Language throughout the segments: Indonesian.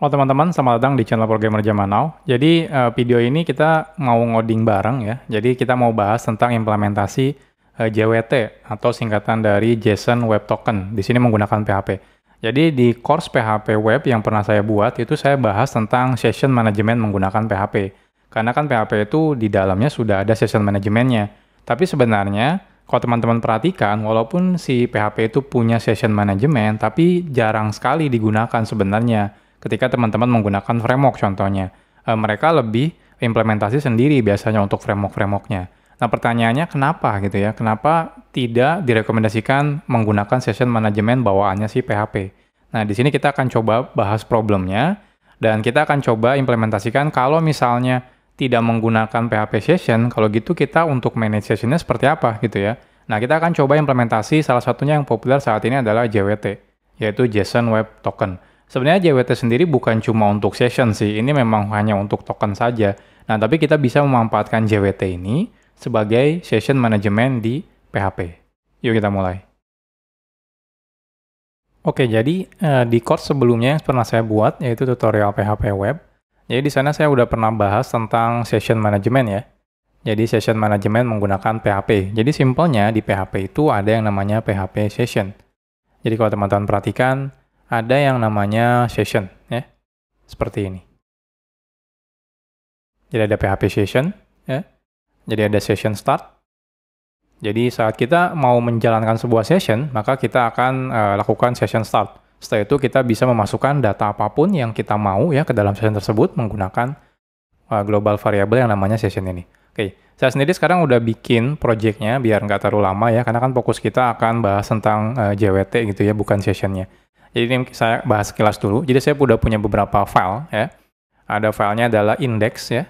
Halo teman-teman, selamat datang di channel Programmer Zaman Now. Jadi video ini kita mau ngoding bareng ya. Jadi kita mau bahas tentang implementasi JWT atau singkatan dari JSON Web Token. Di sini menggunakan PHP. Jadi di course PHP Web yang pernah saya buat itu saya bahas tentang session management menggunakan PHP. Karena kan PHP itu di dalamnya sudah ada session managementnya. Tapi sebenarnya kalau teman-teman perhatikan, walaupun si PHP itu punya session management, tapi jarang sekali digunakan sebenarnya. Ketika teman-teman menggunakan framework contohnya. Mereka lebih implementasi sendiri biasanya untuk framework-frameworknya. Nah pertanyaannya kenapa gitu ya? Kenapa tidak direkomendasikan menggunakan session management bawaannya si PHP? Nah di sini kita akan coba bahas problemnya, dan kita akan coba implementasikan kalau misalnya tidak menggunakan PHP session, kalau gitu kita untuk manage sessionnya seperti apa gitu ya. Nah kita akan coba implementasi salah satunya yang populer saat ini adalah JWT, yaitu JSON Web Token. Sebenarnya JWT sendiri bukan cuma untuk session sih, ini memang hanya untuk token saja. Nah, tapi kita bisa memanfaatkan JWT ini sebagai session management di PHP. Yuk kita mulai. Oke, jadi di course sebelumnya yang pernah saya buat, yaitu tutorial PHP Web. Jadi di sana saya udah pernah bahas tentang session management ya. Jadi session management menggunakan PHP. Jadi simpelnya di PHP itu ada yang namanya PHP session. Jadi kalau teman-teman perhatikan, ada yang namanya session, ya, seperti ini. Jadi ada PHP session, ya. Jadi ada session start. Jadi saat kita mau menjalankan sebuah session, maka kita akan lakukan session start. Setelah itu kita bisa memasukkan data apapun yang kita mau ya ke dalam session tersebut menggunakan global variable yang namanya session ini. Oke, saya sendiri sekarang udah bikin projectnya biar nggak terlalu lama ya, karena kan fokus kita akan bahas tentang JWT gitu ya, bukan sessionnya. Jadi ini saya bahas sekilas dulu. Jadi saya udah punya beberapa file ya. Ada filenya adalah index ya.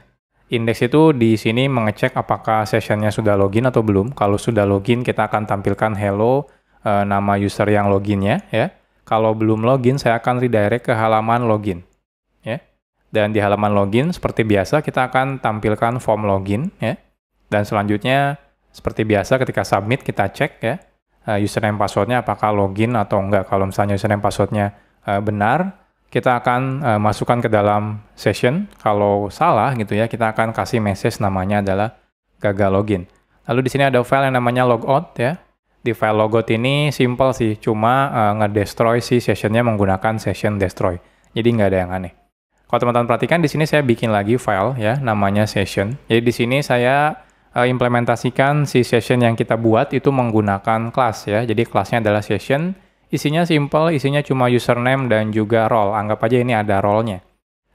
Index itu di sini mengecek apakah sessionnya sudah login atau belum. Kalau sudah login kita akan tampilkan hello nama user yang loginnya ya. Kalau belum login saya akan redirect ke halaman login ya. Dan di halaman login seperti biasa kita akan tampilkan form login ya. Dan selanjutnya seperti biasa ketika submit kita cek ya. Username passwordnya apakah login atau enggak. Kalau misalnya username passwordnya benar, kita akan masukkan ke dalam session. Kalau salah gitu ya, kita akan kasih message namanya adalah gagal login. Lalu di sini ada file yang namanya logout ya. Di file logout ini simple sih, cuma ngedestroy si sessionnya menggunakan session destroy. Jadi nggak ada yang aneh. Kalau teman-teman perhatikan di sini saya bikin lagi file ya, namanya session. Jadi di sini saya implementasikan si session yang kita buat itu menggunakan kelas ya. Jadi kelasnya adalah session, isinya simple, isinya cuma username dan juga role. Anggap aja ini ada role-nya.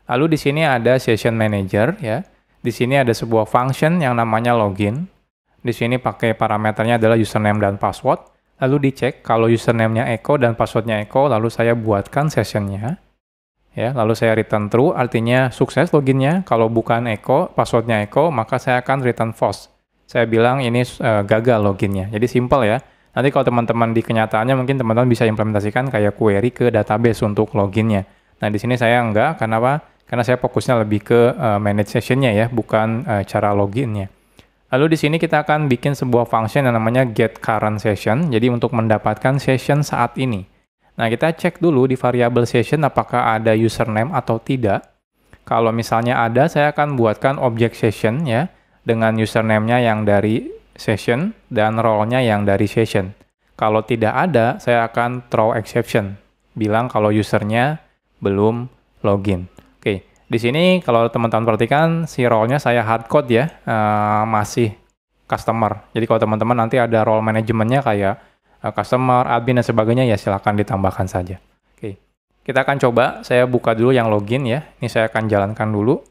Lalu di sini ada session manager ya. Di sini ada sebuah function yang namanya login. Di sini pakai parameternya adalah username dan password. Lalu dicek kalau username-nya echo dan password-nya echo, lalu saya buatkan session-nya. Ya, lalu saya return true, artinya sukses loginnya. Kalau bukan echo, passwordnya echo, maka saya akan return false. Saya bilang ini gagal loginnya. Jadi simple ya. Nanti kalau teman-teman di kenyataannya mungkin teman-teman bisa implementasikan kayak query ke database untuk loginnya. Nah di sini saya enggak, karena apa? Karena saya fokusnya lebih ke manage sessionnya ya, bukan cara loginnya. Lalu di sini kita akan bikin sebuah function yang namanya get current session. Jadi untuk mendapatkan session saat ini. Nah, kita cek dulu di variabel session apakah ada username atau tidak. Kalau misalnya ada, saya akan buatkan objek session ya, dengan username-nya yang dari session dan role-nya yang dari session. Kalau tidak ada, saya akan throw exception. Bilang kalau usernya belum login. Oke, di sini kalau teman-teman perhatikan, si role-nya saya hardcode ya, masih customer. Jadi kalau teman-teman nanti ada role manajemennya kayak customer, admin, dan sebagainya, ya silahkan ditambahkan saja. Oke, kita akan coba, saya buka dulu yang login ya. Ini saya akan jalankan dulu.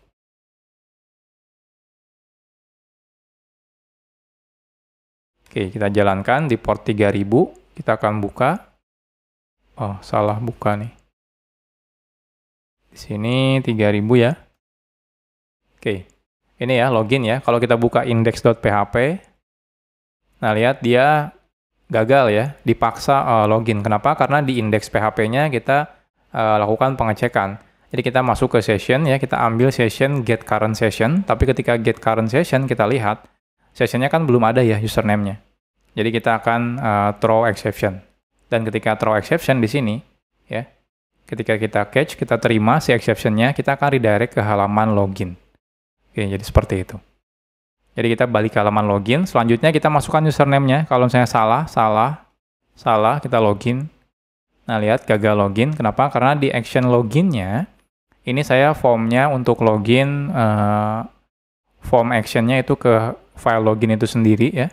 Oke, kita jalankan di port 3000, kita akan buka. Oh, salah buka nih. Di sini 3000 ya. Oke, ini ya login ya. Kalau kita buka index.php, nah lihat dia gagal ya, dipaksa login. Kenapa? Karena di indeks PHP-nya kita lakukan pengecekan. Jadi kita masuk ke session ya, kita ambil session get current session, tapi ketika get current session kita lihat sessionnya kan belum ada ya username-nya. Jadi kita akan throw exception. Dan ketika throw exception di sini ya, Ketika kita catch, kita terima si exception-nya, kita akan redirect ke halaman login. Oke, jadi seperti itu. Jadi kita balik ke halaman login, selanjutnya kita masukkan username-nya. Kalau misalnya salah, kita login. Nah, lihat gagal login. Kenapa? Karena di action login-nya, ini saya form-nya untuk login, form action-nya itu ke file login itu sendiri ya.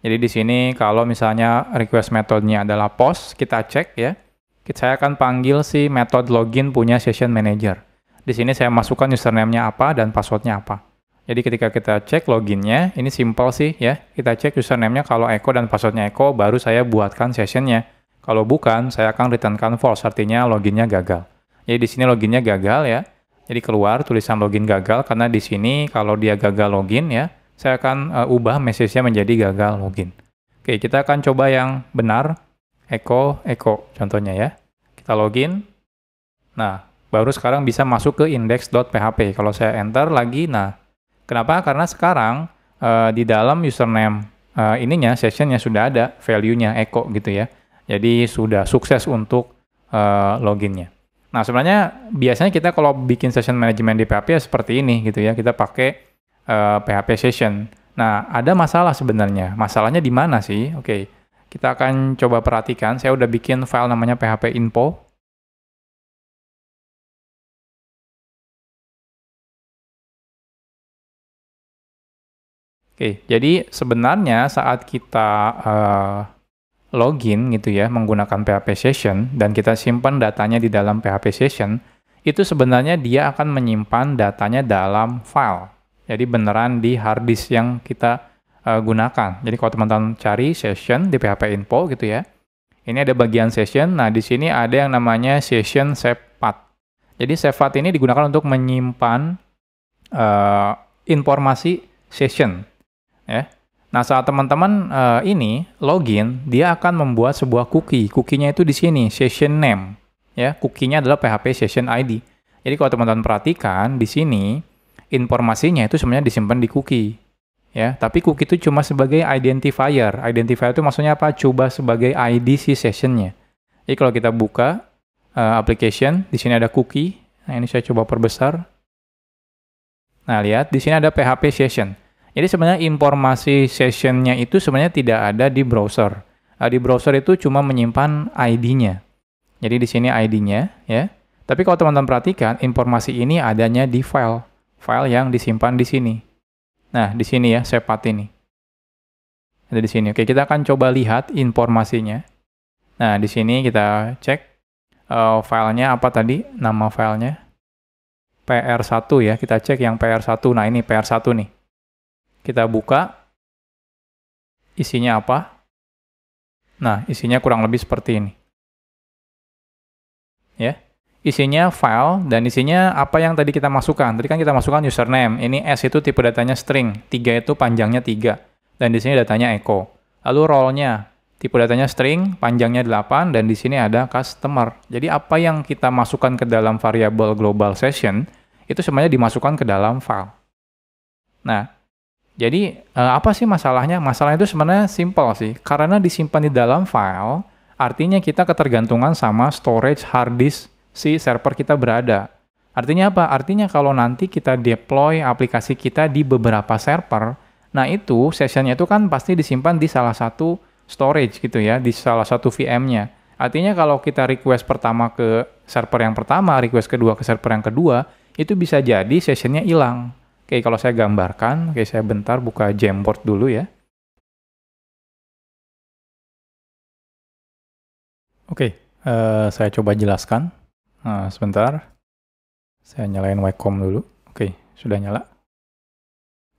Jadi di sini kalau misalnya request metode-nya adalah post, kita cek ya. Saya akan panggil si method login punya session manager. Di sini saya masukkan username-nya apa dan password-nya apa. Jadi ketika kita cek login-nya, ini simple sih ya. Kita cek username-nya kalau echo dan password-nya echo, baru saya buatkan session-nya. Kalau bukan, saya akan returnkan false, artinya login-nya gagal. Jadi di sini login-nya gagal ya. Jadi keluar tulisan login gagal, karena di sini kalau dia gagal login ya, saya akan ubah message-nya menjadi gagal login. Oke, kita akan coba yang benar. Echo contohnya ya. Kita login. Nah, baru sekarang bisa masuk ke index.php. Kalau saya enter lagi, nah, kenapa? Karena sekarang di dalam username ininya, sessionnya sudah ada value-nya echo gitu ya. Jadi sudah sukses untuk loginnya. Nah, sebenarnya biasanya kita kalau bikin session management di PHP ya seperti ini gitu ya. Kita pakai PHP session. Nah, ada masalah sebenarnya. Masalahnya di mana sih? Oke, kita akan coba perhatikan. Saya udah bikin file namanya php info. Oke, jadi sebenarnya saat kita login gitu ya, menggunakan PHP Session, dan kita simpan datanya di dalam PHP Session, itu sebenarnya dia akan menyimpan datanya dalam file. Jadi beneran di hard disk yang kita gunakan. Jadi kalau teman-teman cari Session di PHP Info gitu ya, ini ada bagian Session, nah di sini ada yang namanya Session Save Path. Jadi Save Path ini digunakan untuk menyimpan informasi Session. Ya. Nah, saat teman-teman ini login, dia akan membuat sebuah cookie. Cookie-nya itu di sini, session name. Ya, cookie-nya adalah PHP session ID. Jadi kalau teman-teman perhatikan di sini informasinya itu sebenarnya disimpan di cookie. Ya, tapi cookie itu cuma sebagai identifier. Identifier itu maksudnya apa? Coba sebagai ID si session-nya. Jadi kalau kita buka application, di sini ada cookie. Nah, ini saya coba perbesar. Nah, lihat di sini ada PHP session. Jadi sebenarnya informasi session-nya itu sebenarnya tidak ada di browser. Di browser itu cuma menyimpan ID-nya. Jadi di sini ID-nya, ya. Tapi kalau teman-teman perhatikan, informasi ini adanya di file yang disimpan di sini. Nah, di sini ya, save path ini. Ada di sini. Oke, kita akan coba lihat informasinya. Nah, di sini kita cek filenya apa tadi, nama filenya. PR1 ya, kita cek yang PR1. Nah, ini PR1 nih. Kita buka, isinya apa? Nah, isinya kurang lebih seperti ini. Ya, isinya file, dan isinya apa yang tadi kita masukkan. Tadi kan kita masukkan username. Ini S itu tipe datanya string, 3 itu panjangnya 3. Dan di sini datanya echo. Lalu role-nya, tipe datanya string, panjangnya 8, dan di sini ada customer. Jadi apa yang kita masukkan ke dalam variabel global session, itu sebenarnya dimasukkan ke dalam file. Nah, jadi apa sih masalahnya? Masalahnya itu sebenarnya simple sih. Karena disimpan di dalam file, artinya kita ketergantungan sama storage hard disk si server kita berada. Artinya apa? Artinya kalau nanti kita deploy aplikasi kita di beberapa server, nah itu sessionnya itu kan pasti disimpan di salah satu storage gitu ya, di salah satu VM-nya. Artinya kalau kita request pertama ke server yang pertama, request kedua ke server yang kedua, itu bisa jadi sessionnya hilang. Oke, kalau saya gambarkan, oke saya bentar buka Jamboard dulu ya. Oke, saya coba jelaskan. Nah, sebentar. Saya nyalain wacom dulu. Oke, sudah nyala.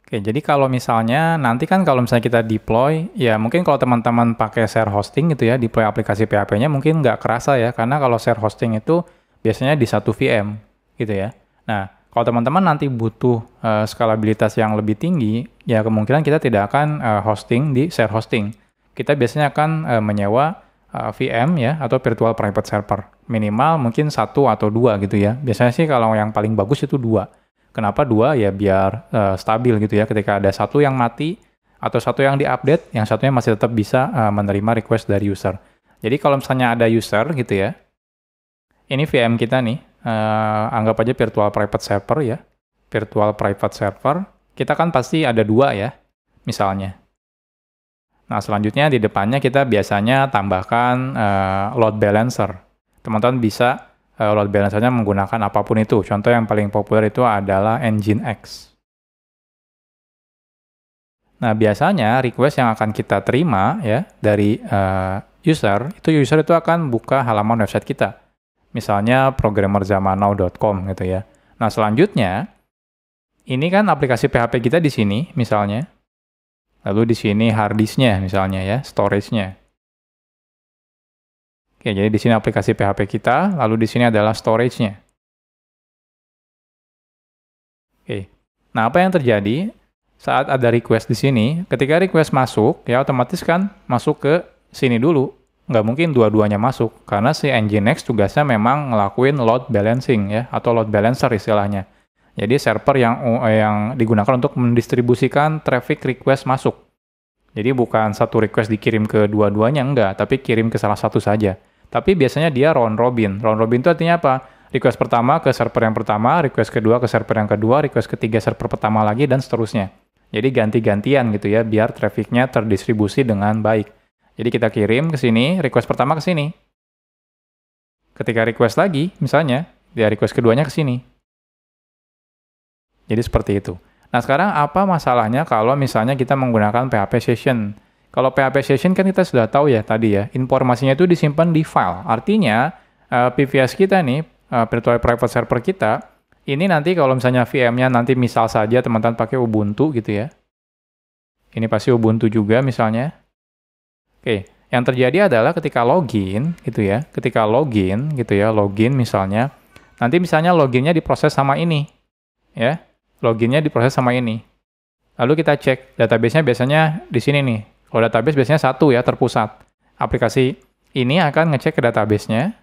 Oke, jadi kalau misalnya, nanti kan kalau misalnya kita deploy, ya mungkin kalau teman-teman pakai share hosting gitu ya, deploy aplikasi PHP-nya mungkin nggak kerasa ya, karena kalau share hosting itu biasanya di satu VM gitu ya. Nah, kalau teman-teman nanti butuh skalabilitas yang lebih tinggi, ya kemungkinan kita tidak akan hosting di share hosting. Kita biasanya akan menyewa VM ya, atau virtual private server. Minimal mungkin 1 atau 2 gitu ya. Biasanya sih kalau yang paling bagus itu 2. Kenapa 2? Ya biar stabil gitu ya. Ketika ada satu yang mati, atau satu yang diupdate, yang satunya masih tetap bisa menerima request dari user. Jadi kalau misalnya ada user gitu ya, Ini VM kita nih, anggap aja virtual private server ya. Virtual private server, kita kan pasti ada 2 ya, misalnya. Nah, selanjutnya di depannya kita biasanya tambahkan load balancer. Teman-teman bisa load balancernya menggunakan apapun itu. Contoh yang paling populer itu adalah Nginx. Nah, biasanya request yang akan kita terima ya dari user itu akan buka halaman website kita. Misalnya programmerzamannow.com gitu ya. Nah, selanjutnya ini kan aplikasi PHP kita di sini misalnya. Lalu di sini hard disk-nya misalnya ya, storage-nya. Oke, jadi di sini aplikasi PHP kita, lalu di sini adalah storage-nya. Oke. Nah, apa yang terjadi saat ada request di sini? Ketika request masuk, ya otomatis kan masuk ke sini dulu. Nggak mungkin dua-duanya masuk, karena si Nginx tugasnya memang ngelakuin load balancing ya, atau load balancer istilahnya. Jadi server yang digunakan untuk mendistribusikan traffic request masuk. Jadi bukan satu request dikirim ke dua-duanya, enggak, tapi kirim ke salah satu saja. Tapi biasanya dia round robin. Round robin itu artinya apa? Request pertama ke server yang pertama, request kedua ke server yang kedua, request ketiga server pertama lagi, dan seterusnya. Jadi ganti-gantian gitu ya, biar trafficnya terdistribusi dengan baik. Jadi kita kirim ke sini, request pertama ke sini. Ketika request lagi, misalnya, dia request keduanya ke sini. Jadi seperti itu. Nah, sekarang apa masalahnya kalau misalnya kita menggunakan PHP Session? Kalau PHP Session kan kita sudah tahu ya tadi ya, informasinya itu disimpan di file. Artinya, PVS kita nih, Virtual Private Server kita, ini nanti kalau misalnya VM-nya nanti misal saja teman-teman pakai Ubuntu gitu ya. Ini pasti Ubuntu juga misalnya. Oke, yang terjadi adalah ketika login gitu ya, login misalnya, nanti misalnya loginnya diproses sama ini, ya, loginnya diproses sama ini. Lalu kita cek, database-nya biasanya di sini nih. Kalau database biasanya satu ya, terpusat. Aplikasi ini akan ngecek ke database-nya,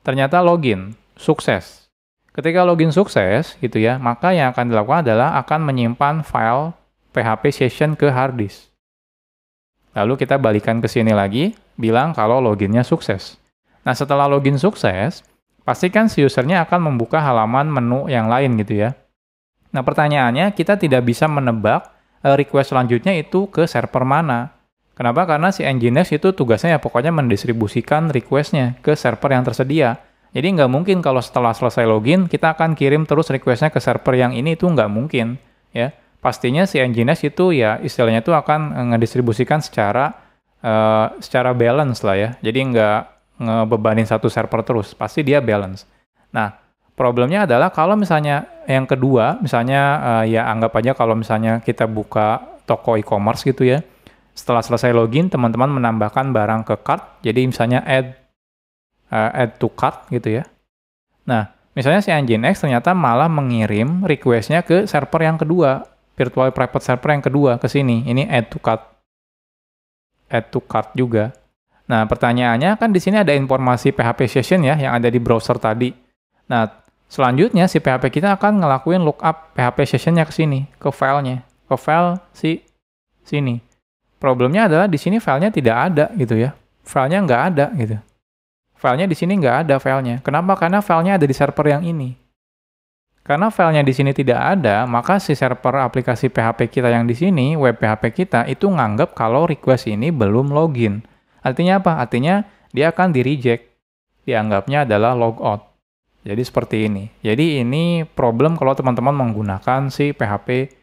ternyata login, sukses. Ketika login sukses gitu ya, maka yang akan dilakukan adalah akan menyimpan file PHP Session ke hard disk. Lalu kita balikan ke sini lagi, bilang kalau loginnya sukses. Nah, setelah login sukses, pastikan si usernya akan membuka halaman menu yang lain gitu ya. Nah, pertanyaannya, kita tidak bisa menebak request selanjutnya itu ke server mana. Kenapa? Karena si Nginx itu tugasnya ya pokoknya mendistribusikan request-nya ke server yang tersedia. Jadi nggak mungkin kalau setelah selesai login, kita akan kirim terus request-nya ke server yang ini, itu nggak mungkin. Ya. Pastinya si Nginx itu ya istilahnya itu akan ngedistribusikan secara balance lah ya. Jadi nggak ngebebanin satu server terus, pasti dia balance. Nah, problemnya adalah kalau misalnya yang kedua, misalnya ya anggap aja kalau misalnya kita buka toko e-commerce gitu ya, setelah selesai login, teman-teman menambahkan barang ke cart, jadi misalnya add to cart gitu ya. Nah, misalnya si Nginx ternyata malah mengirim request-nya ke server yang kedua, virtual private server yang kedua ke sini. Ini add to cart juga. Nah, pertanyaannya kan di sini ada informasi PHP Session ya yang ada di browser tadi. Nah, selanjutnya si PHP kita akan ngelakuin lookup PHP Session-nya ke sini, ke filenya, ke file sini. Problemnya adalah di sini filenya tidak ada gitu ya. Filenya nggak ada gitu. Filenya di sini nggak ada filenya. Kenapa? Karena filenya ada di server yang ini. Karena filenya di sini tidak ada, maka si server aplikasi PHP kita yang di sini, web PHP kita, itu nganggap kalau request ini belum login. Artinya apa? Artinya dia akan di-reject. Dianggapnya adalah logout. Jadi seperti ini. Jadi ini problem kalau teman-teman menggunakan si PHP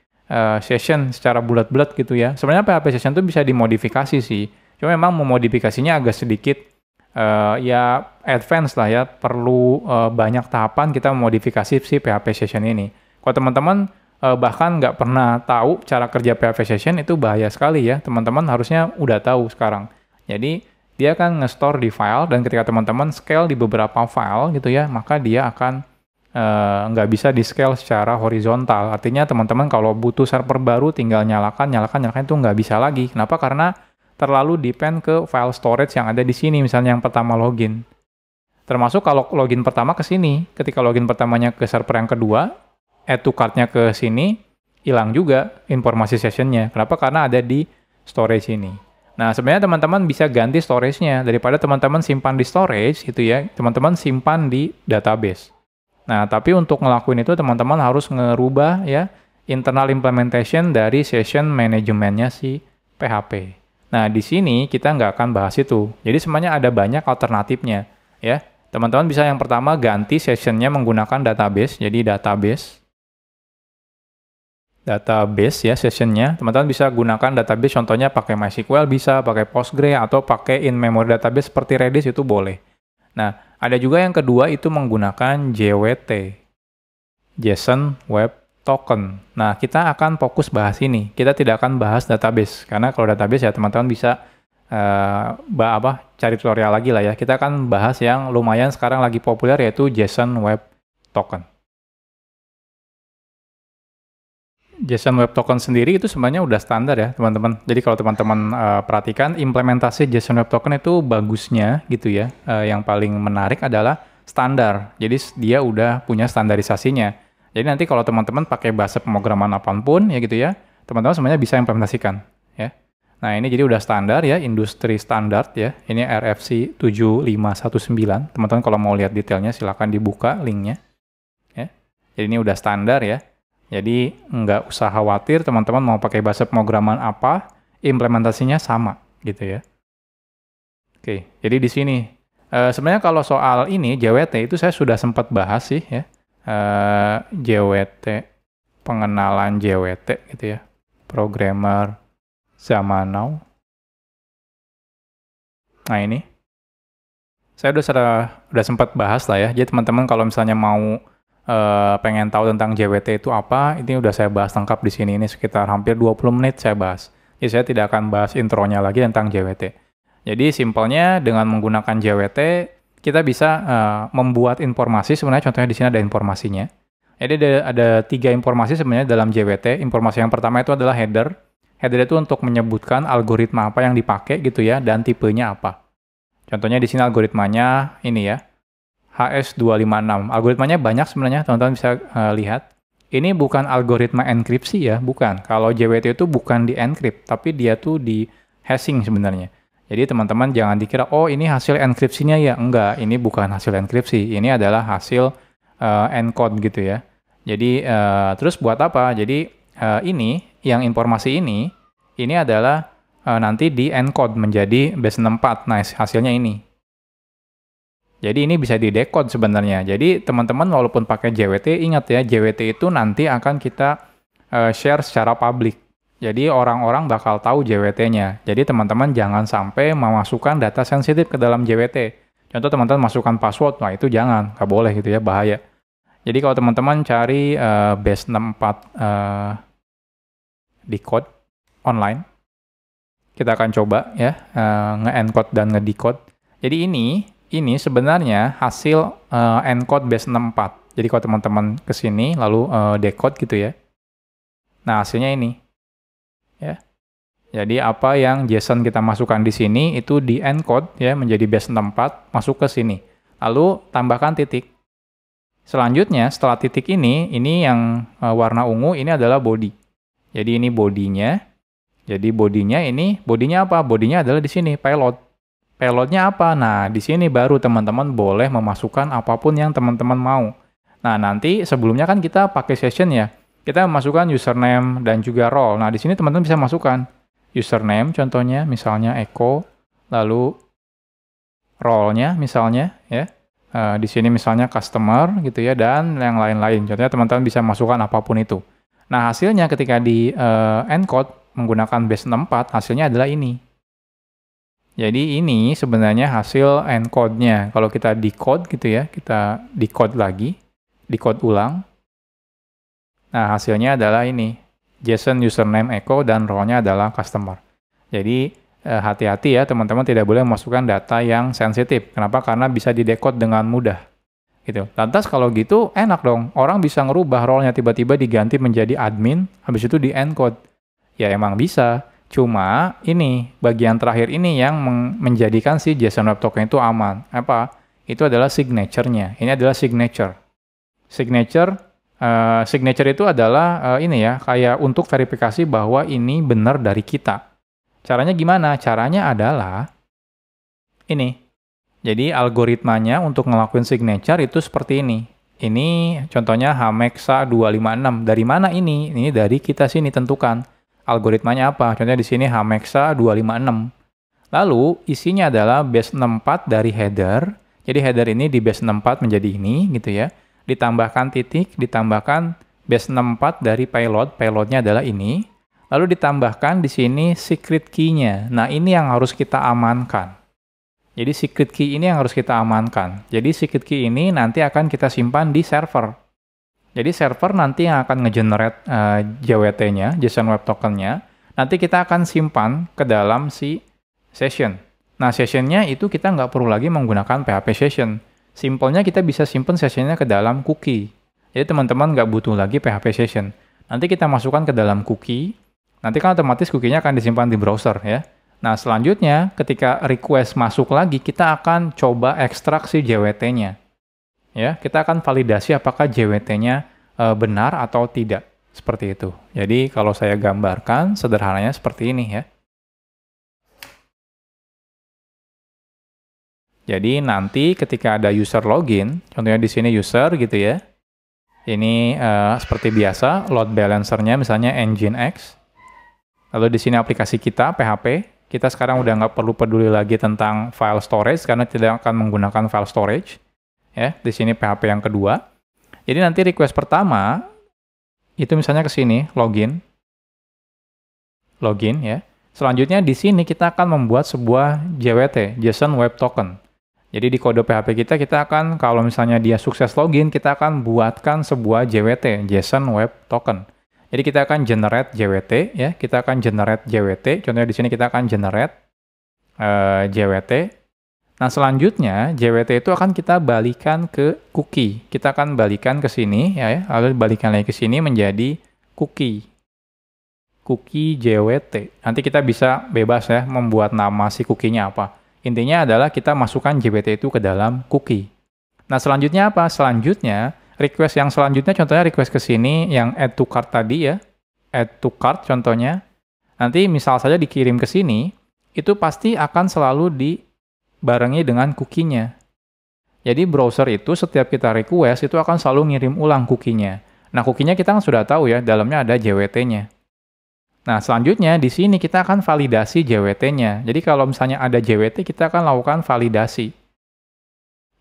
Session secara bulat-bulat gitu ya. Sebenarnya PHP Session itu bisa dimodifikasi sih. Cuma memang memodifikasinya agak sedikit ya advance lah ya, perlu banyak tahapan kita memodifikasi si PHP Session ini. Kalau teman-teman bahkan nggak pernah tahu cara kerja PHP Session, itu bahaya sekali ya. Teman-teman harusnya udah tahu sekarang. Jadi dia akan nge-store di file, dan ketika teman-teman scale di beberapa file gitu ya, maka dia akan nggak bisa di-scale secara horizontal. Artinya teman-teman kalau butuh server baru tinggal nyalakan itu nggak bisa lagi. Kenapa? Karena terlalu depend ke file storage yang ada di sini, misalnya yang pertama login. Termasuk kalau login pertama ke sini, ketika login pertamanya ke server yang kedua, add to cart-nya ke sini, hilang juga informasi session-nya. Kenapa? Karena ada di storage ini. Nah, sebenarnya teman-teman bisa ganti storage-nya. Daripada teman-teman simpan di storage, gitu ya, teman-teman simpan di database. Nah, tapi untuk ngelakuin itu, teman-teman harus ngerubah ya, internal implementation dari session manajemennya si PHP. Nah, di sini kita nggak akan bahas itu. Jadi sebenarnya ada banyak alternatifnya. Ya, teman-teman bisa yang pertama ganti sessionnya menggunakan database. Jadi database ya sessionnya, teman-teman bisa gunakan database, contohnya pakai MySQL bisa, pakai Postgre, atau pakai in-memory database seperti Redis, itu boleh. Nah, ada juga yang kedua itu menggunakan JWT, JSON Web Token. Nah, kita akan fokus bahas ini, kita tidak akan bahas database, karena kalau database ya teman-teman bisa cari tutorial lagi lah ya. Kita akan bahas yang lumayan sekarang lagi populer, yaitu JSON Web Token. JSON Web Token sendiri itu sebenarnya udah standar ya teman-teman. Jadi kalau teman-teman perhatikan implementasi JSON Web Token itu bagusnya gitu ya. Yang paling menarik adalah standar. Jadi dia udah punya standarisasinya. Jadi nanti kalau teman-teman pakai bahasa pemrograman apapun ya gitu ya, teman-teman sebenarnya bisa implementasikan ya. Nah ini jadi udah standar ya, industri standar ya. Ini RFC 7519. Teman-teman kalau mau lihat detailnya silahkan dibuka linknya. Ya. Jadi ini udah standar ya. Jadi nggak usah khawatir teman-teman mau pakai bahasa pemrograman apa, implementasinya sama gitu ya. Oke, jadi di sini sebenarnya kalau soal ini JWT itu saya sudah sempat bahas sih ya. JWT, pengenalan JWT gitu ya. Programmer zaman now. Nah ini, saya udah sempat bahas lah ya. Jadi teman-teman kalau misalnya mau pengen tahu tentang JWT itu apa, ini udah saya bahas lengkap di sini. Ini sekitar hampir 20 menit saya bahas. Jadi saya tidak akan bahas intronya lagi tentang JWT. Jadi simpelnya dengan menggunakan JWT, kita bisa membuat informasi. Sebenarnya contohnya di sini ada informasinya. Jadi ada 3 informasi sebenarnya dalam JWT. Informasi yang pertama itu adalah header. Header itu untuk menyebutkan algoritma apa yang dipakai gitu ya, dan tipenya apa. Contohnya di sini algoritmanya ini ya. HS256. Algoritmanya banyak sebenarnya, teman-teman bisa lihat. Ini bukan algoritma enkripsi ya, bukan. Kalau JWT itu bukan di encrypt, tapi dia tuh di hashing sebenarnya. Jadi teman-teman jangan dikira, oh ini hasil enkripsinya ya. Enggak, ini bukan hasil enkripsi. Ini adalah hasil encode gitu ya. Jadi terus buat apa? Jadi ini, yang informasi ini adalah nanti di encode menjadi base64. Nah, hasilnya ini. Jadi ini bisa di-decode sebenarnya. Jadi teman-teman walaupun pakai JWT, ingat ya, JWT itu nanti akan kita share secara publik. Jadi orang-orang bakal tahu JWT-nya. Jadi teman-teman jangan sampai memasukkan data sensitif ke dalam JWT. Contoh teman-teman masukkan password, nah itu jangan, nggak boleh gitu ya, bahaya. Jadi kalau teman-teman cari base64 decode online, kita akan coba ya, nge-encode dan nge-decode. Jadi ini sebenarnya hasil encode base64. Jadi kalau teman-teman ke sini lalu decode gitu ya. Nah, hasilnya ini. Ya. Jadi apa yang JSON kita masukkan di sini itu di encode ya menjadi base64, masuk ke sini. Lalu tambahkan titik. Selanjutnya setelah titik ini yang warna ungu ini adalah body. Jadi ini bodinya. Jadi bodinya apa? Bodinya adalah di sini payload. Payloadnya apa? Nah, di sini baru teman-teman boleh memasukkan apapun yang teman-teman mau. Nah, nanti sebelumnya kan kita pakai session ya. Kita memasukkan username dan juga role. Nah, di sini teman-teman bisa masukkan username contohnya, misalnya echo, lalu role-nya misalnya ya. Di sini misalnya customer gitu ya, dan yang lain-lain. Contohnya teman-teman bisa masukkan apapun itu. Nah, hasilnya ketika di encode menggunakan base64, hasilnya adalah ini. Jadi ini sebenarnya hasil encode-nya. Kalau kita decode gitu ya, kita decode lagi, decode ulang. Nah, hasilnya adalah ini. JSON username echo dan role-nya adalah customer. Jadi hati-hati ya, teman-teman tidak boleh memasukkan data yang sensitif. Kenapa? Karena bisa didecode dengan mudah. Gitu. Lantas kalau gitu enak dong. Orang bisa ngerubah role-nya tiba-tiba diganti menjadi admin, habis itu di-encode. Ya emang bisa. Cuma ini bagian terakhir ini yang menjadikan si JSON Web Token itu aman. Apa? Itu adalah signature-nya. Ini adalah signature. Signature itu adalah ini ya, kayak untuk verifikasi bahwa ini benar dari kita. Caranya gimana? Caranya adalah ini. Jadi algoritmanya untuk ngelakuin signature itu seperti ini. Ini contohnya Hamexa 256. Dari mana ini? Ini dari kita sini tentukan. Algoritmanya apa? Contohnya di sini Hamexa 256. Lalu isinya adalah base 64 dari header. Jadi header ini di base 64 menjadi ini gitu ya. Ditambahkan titik, ditambahkan base 64 dari payload. Payloadnya adalah ini. Lalu ditambahkan di sini secret key-nya. Nah, ini yang harus kita amankan. Jadi secret key ini yang harus kita amankan. Jadi secret key ini nanti akan kita simpan di server. Jadi server nanti yang akan nge-generate JWT-nya, JSON Web Token-nya. Nanti kita akan simpan ke dalam si session. Nah, session-nya itu kita nggak perlu lagi menggunakan PHP session. Simpelnya kita bisa simpan session-nya ke dalam cookie. Jadi teman-teman nggak butuh lagi PHP session. Nanti kita masukkan ke dalam cookie. Nanti kan otomatis cookie-nya akan disimpan di browser ya. Nah, selanjutnya ketika request masuk lagi, kita akan coba ekstrak si JWT-nya. Ya, kita akan validasi apakah JWT-nya benar atau tidak. Seperti itu. Jadi, kalau saya gambarkan, sederhananya seperti ini ya. Jadi, nanti ketika ada user login, contohnya di sini user gitu ya. Ini seperti biasa, load balancer-nya misalnya Nginx. Lalu di sini aplikasi kita, PHP. Kita sekarang udah nggak perlu peduli lagi tentang file storage karena tidak akan menggunakan file storage. Ya, di sini PHP yang kedua. Jadi nanti request pertama itu misalnya ke sini login ya. Selanjutnya di sini kita akan membuat sebuah JWT, JSON Web Token. Jadi di kode PHP kita akan kalau misalnya dia sukses login, kita akan buatkan sebuah JWT, JSON Web Token. Jadi kita akan generate JWT ya, kita akan generate JWT. Contohnya di sini kita akan generate JWT. Nah, selanjutnya JWT itu akan kita balikan ke cookie. Kita akan balikan ke sini ya, lalu balikan lagi ke sini menjadi cookie. Cookie JWT. Nanti kita bisa bebas ya membuat nama si cookie-nya apa. Intinya adalah kita masukkan JWT itu ke dalam cookie. Nah, selanjutnya apa? Selanjutnya request yang selanjutnya contohnya request ke sini yang add to cart tadi ya. Add to cart contohnya. Nanti misal saja dikirim ke sini, itu pasti akan selalu dibarengi dengan cookie-nya. Jadi browser itu setiap kita request itu akan selalu ngirim ulang cookie-nya. Nah, cookie-nya kita kan sudah tahu ya, dalamnya ada JWT-nya. Nah, selanjutnya di sini kita akan validasi JWT-nya. Jadi kalau misalnya ada JWT, kita akan lakukan validasi.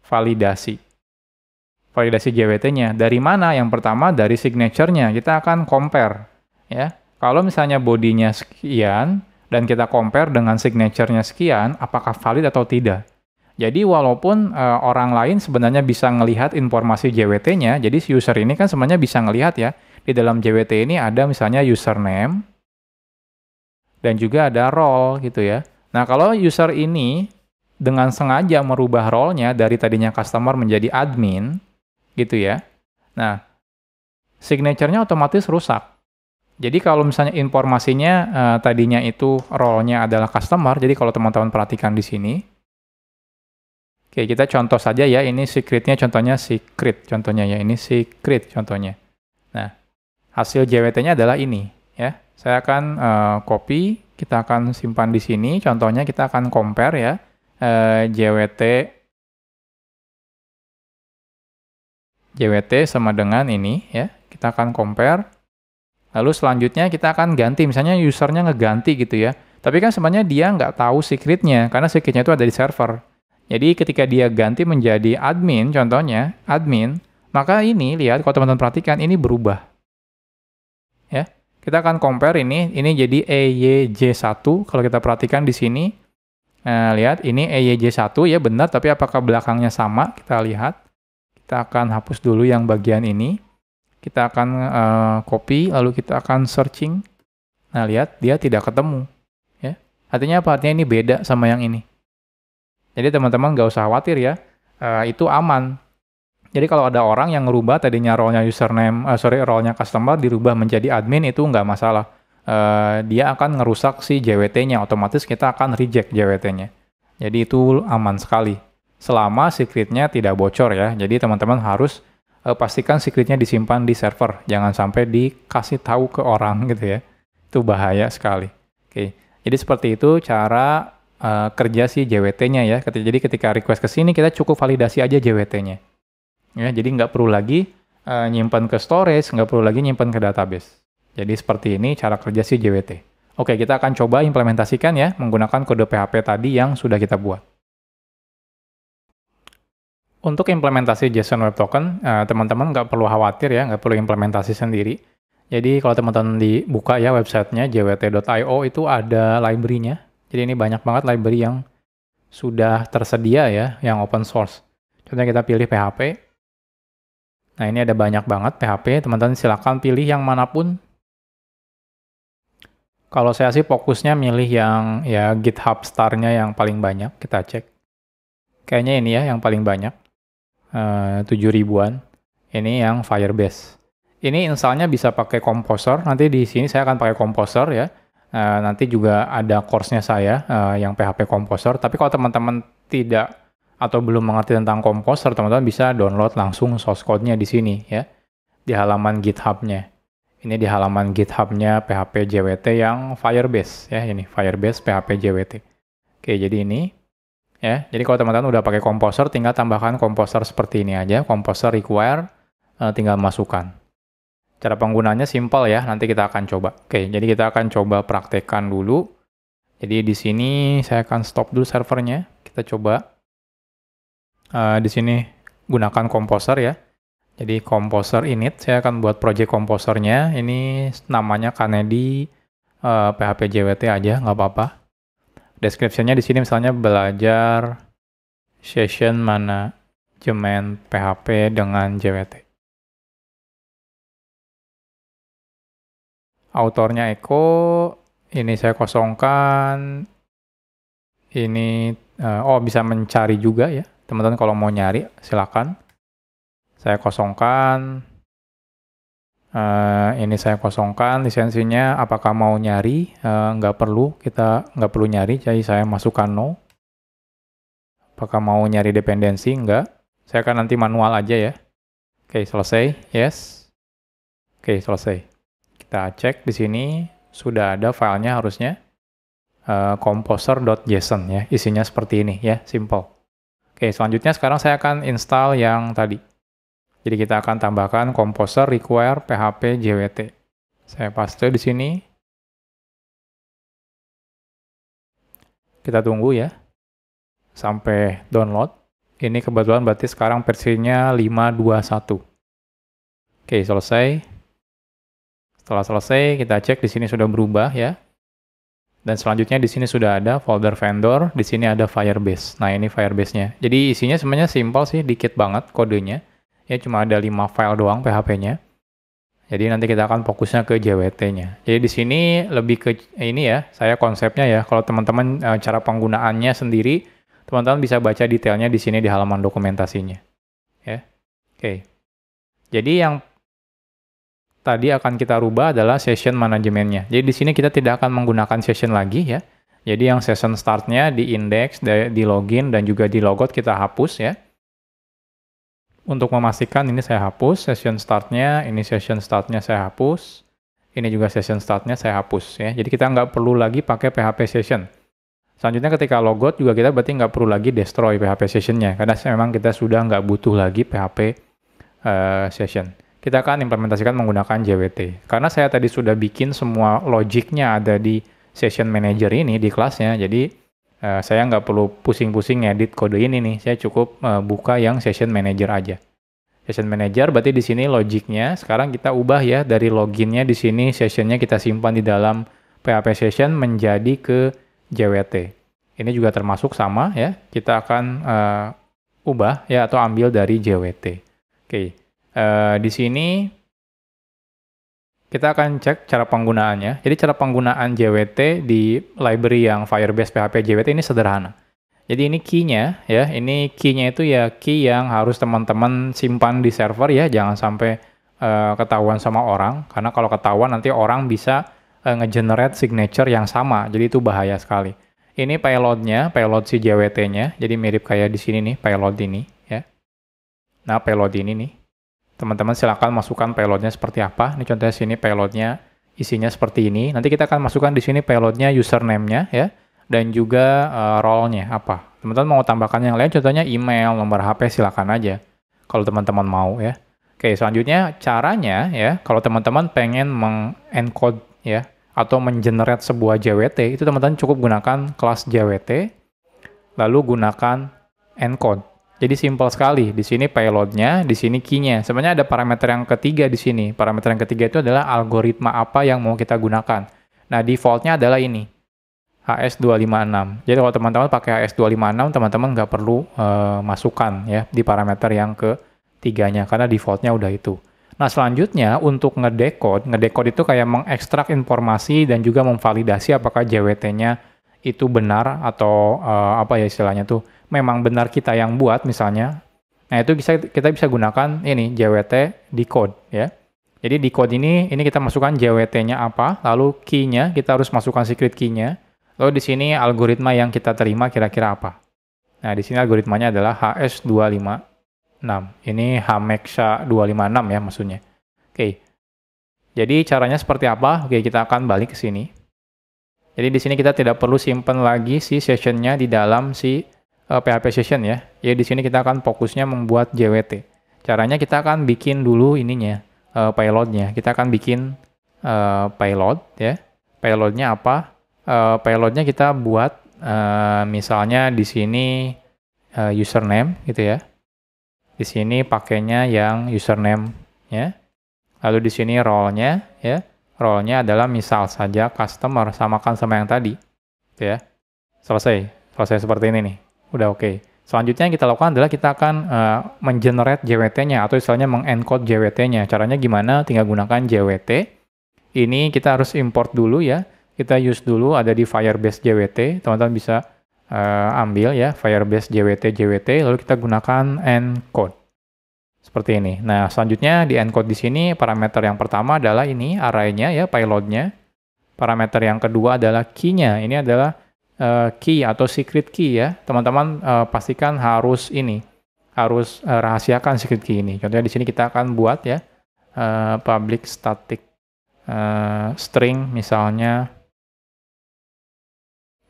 Validasi JWT-nya. Dari mana? Yang pertama dari signature-nya. Kita akan compare. Ya. Kalau misalnya body-nya sekian, dan kita compare dengan signature-nya sekian, apakah valid atau tidak? Jadi walaupun orang lain sebenarnya bisa ngelihat informasi JWT-nya, jadi si user ini kan sebenarnya bisa ngelihat ya, di dalam JWT ini ada misalnya username, dan juga ada role gitu ya. Nah, kalau user ini dengan sengaja merubah role-nya dari tadinya customer menjadi admin, gitu ya. Nah, signature-nya otomatis rusak. Jadi kalau misalnya informasinya tadinya itu role-nya adalah customer, jadi kalau teman-teman perhatikan di sini, oke, kita contoh saja ya, ini secret-nya contohnya secret, contohnya ya, ini secret contohnya. Nah, hasil JWT-nya adalah ini ya. Saya akan copy, kita akan simpan di sini, contohnya kita akan compare ya, JWT sama dengan ini ya, kita akan compare. Lalu selanjutnya kita akan ganti, misalnya usernya ngeganti gitu ya. Tapi kan sebenarnya dia nggak tahu secretnya, karena secretnya itu ada di server. Jadi ketika dia ganti menjadi admin, contohnya admin, maka ini lihat kalau teman-teman perhatikan ini berubah. Ya, kita akan compare ini jadi EYJ1 kalau kita perhatikan di sini. Nah, lihat ini EYJ1 ya benar, tapi apakah belakangnya sama? Kita lihat. Kita akan hapus dulu yang bagian ini. Kita akan copy, lalu kita akan searching. Nah, lihat, dia tidak ketemu. Ya. Artinya apa? Artinya ini beda sama yang ini. Jadi teman-teman nggak usah khawatir ya. Itu aman. Jadi kalau ada orang yang ngerubah tadinya role-nya role-nya customer dirubah menjadi admin, itu nggak masalah. Dia akan ngerusak si JWT-nya. Otomatis kita akan reject JWT-nya. Jadi itu aman sekali. Selama secret-nya tidak bocor ya. Jadi teman-teman harus pastikan secret-nya disimpan di server. Jangan sampai dikasih tahu ke orang gitu ya. Itu bahaya sekali. Oke. Jadi seperti itu cara kerja si JWT-nya ya. Jadi ketika request ke sini kita cukup validasi aja JWT-nya. Ya, jadi nggak perlu lagi nyimpan ke storage, nggak perlu lagi nyimpan ke database. Jadi seperti ini cara kerja si JWT. Oke, kita akan coba implementasikan ya menggunakan kode PHP tadi yang sudah kita buat. Untuk implementasi JSON Web Token, teman-teman nggak perlu khawatir ya, nggak perlu implementasi sendiri. Jadi kalau teman-teman dibuka ya websitenya jwt.io itu ada library-nya. Jadi ini banyak banget library yang sudah tersedia ya, yang open source. Contohnya kita pilih PHP. Nah ini ada banyak banget PHP, teman-teman silakan pilih yang manapun. Kalau saya sih fokusnya milih yang ya GitHub star-nya yang paling banyak, kita cek. Kayaknya ini ya yang paling banyak, 7.000-an. Ini yang Firebase. Ini installnya bisa pakai Composer, nanti di sini saya akan pakai Composer ya. Nanti juga ada course-nya saya yang PHP Composer, tapi kalau teman-teman tidak atau belum mengerti tentang Composer, teman-teman bisa download langsung source code-nya di sini ya, di halaman GitHub-nya. Ini di halaman GitHub-nya PHP JWT yang Firebase ya, ini Firebase PHP JWT. Oke, jadi ini ya. Jadi kalau teman-teman udah pakai Composer, tinggal tambahkan Composer seperti ini aja, Composer require, tinggal masukkan. Cara penggunaannya simple ya, nanti kita akan coba. Oke, jadi kita akan coba praktekkan dulu. Jadi di sini saya akan stop dulu servernya. Kita coba di sini gunakan Composer ya. Jadi Composer init, saya akan buat project Composernya. Ini namanya Kennedy PHP JWT aja, nggak apa-apa. Description-nya di sini misalnya belajar session manajemen PHP dengan JWT. Autornya Eko, ini saya kosongkan. Ini bisa mencari juga ya. Teman-teman kalau mau nyari silakan. Saya kosongkan. Ini saya kosongkan lisensinya. Apakah mau nyari? Nggak perlu, kita nggak perlu nyari. Jadi saya masukkan no. Apakah mau nyari dependensi? Nggak. Saya akan nanti manual aja ya. Oke, selesai. Yes. Oke, selesai. Kita cek di sini sudah ada filenya harusnya. Composer.json ya. Isinya seperti ini ya, simple. Oke, selanjutnya sekarang saya akan install yang tadi. Jadi kita akan tambahkan Composer require PHP JWT. Saya paste di sini. Kita tunggu ya. Sampai download. Ini kebetulan berarti sekarang versinya 5.21. Oke, selesai. Setelah selesai, kita cek di sini sudah berubah ya. Dan selanjutnya di sini sudah ada folder vendor, di sini ada Firebase. Nah, ini Firebase-nya. Jadi isinya sebenarnya simple sih, dikit banget kodenya. Ya cuma ada 5 file doang PHP-nya. Jadi nanti kita akan fokusnya ke JWT-nya. Jadi di sini lebih ke ini ya, saya konsepnya ya. Kalau teman-teman cara penggunaannya sendiri, teman-teman bisa baca detailnya di sini di halaman dokumentasinya. Ya. Oke. Jadi yang tadi akan kita rubah adalah session manajemennya. Jadi di sini kita tidak akan menggunakan session lagi ya. Jadi yang session start-nya di index, di login, dan juga di logout kita hapus ya. Untuk memastikan ini saya hapus, session start-nya, ini session start-nya saya hapus, ini juga session start-nya saya hapus ya. Jadi kita nggak perlu lagi pakai PHP session. Selanjutnya ketika logout juga kita berarti nggak perlu lagi destroy PHP session-nya, karena memang kita sudah nggak butuh lagi PHP session. Kita akan implementasikan menggunakan JWT. Karena saya tadi sudah bikin semua logiknya ada di session manager ini di kelasnya, jadi saya nggak perlu pusing-pusing ngedit kode ini nih, saya cukup buka yang session manager aja. Session manager berarti di sini logiknya, sekarang kita ubah ya dari loginnya di sini sessionnya kita simpan di dalam PHP session menjadi ke JWT. Ini juga termasuk sama ya, kita akan ubah ya atau ambil dari JWT. Oke, di sini kita akan cek cara penggunaannya. Jadi cara penggunaan JWT di library yang Firebase PHP JWT ini sederhana. Jadi ini key-nya ya, ini key-nya itu ya key yang harus teman-teman simpan di server ya, jangan sampai ketahuan sama orang, karena kalau ketahuan nanti orang bisa nge-generate signature yang sama, jadi itu bahaya sekali. Ini payload-nya, payload si JWT-nya, jadi mirip kayak di sini nih, payload ini ya. Nah, payload ini nih. Teman-teman silakan masukkan payloadnya seperti apa. Ini contohnya sini payloadnya isinya seperti ini. Nanti kita akan masukkan di sini payloadnya, username-nya ya, dan juga role-nya apa. Teman-teman mau tambahkan yang lain, contohnya email, nomor HP, silakan aja kalau teman-teman mau ya. Oke, selanjutnya caranya ya, kalau teman-teman pengen mengencode ya atau mengenerate sebuah JWT, itu teman-teman cukup gunakan kelas JWT, lalu gunakan encode. Jadi simple sekali. Di sini payloadnya, di sini key-nya. Sebenarnya ada parameter yang ketiga di sini. Parameter yang ketiga itu adalah algoritma apa yang mau kita gunakan. Nah, default-nya adalah ini, HS256. Jadi kalau teman-teman pakai HS256, teman-teman nggak perlu masukkan ya di parameter yang ketiganya, karena default-nya udah itu. Nah, selanjutnya untuk ngedecode itu kayak mengekstrak informasi dan juga memvalidasi apakah JWT-nya itu benar atau apa ya istilahnya tuh, memang benar kita yang buat misalnya. Nah, itu kita bisa gunakan ini JWT decode ya. Jadi decode ini kita masukkan JWT-nya apa, lalu key-nya kita harus masukkan secret key-nya. Lalu di sini algoritma yang kita terima kira-kira apa. Nah, di sini algoritmanya adalah HS256. Ini Hameksha 256 ya maksudnya. Oke. Jadi caranya seperti apa? Oke, kita akan balik ke sini. Jadi di sini kita tidak perlu simpan lagi si session-nya di dalam si PHP session ya. Jadi di sini kita akan fokusnya membuat JWT. Caranya kita akan bikin dulu ininya, payload-nya. Kita akan bikin payload ya. Payload-nya apa? Payload-nya kita buat misalnya di sini username gitu ya. Di sini pakainya yang username ya. Lalu di sini role-nya ya. Role-nya adalah misal saja customer, samakan sama yang tadi. Gitu ya. Selesai seperti ini nih. Udah oke. Selanjutnya yang kita lakukan adalah kita akan mengenerate JWT-nya atau istilahnya mengencode JWT-nya. Caranya gimana? Tinggal gunakan JWT. Ini kita harus import dulu ya. Kita use dulu, ada di Firebase JWT, teman-teman bisa ambil ya, Firebase JWT, lalu kita gunakan encode. Seperti ini. Nah, selanjutnya di encode di sini, parameter yang pertama adalah ini, array-nya ya, payload-nya. Parameter yang kedua adalah key-nya, ini adalah key atau secret key ya. Teman-teman pastikan harus harus rahasiakan secret key ini. Contohnya di sini kita akan buat ya, public static string misalnya,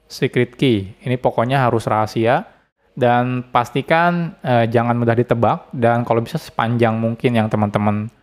secret key. Ini pokoknya harus rahasia dan pastikan jangan mudah ditebak dan kalau bisa sepanjang mungkin yang teman-teman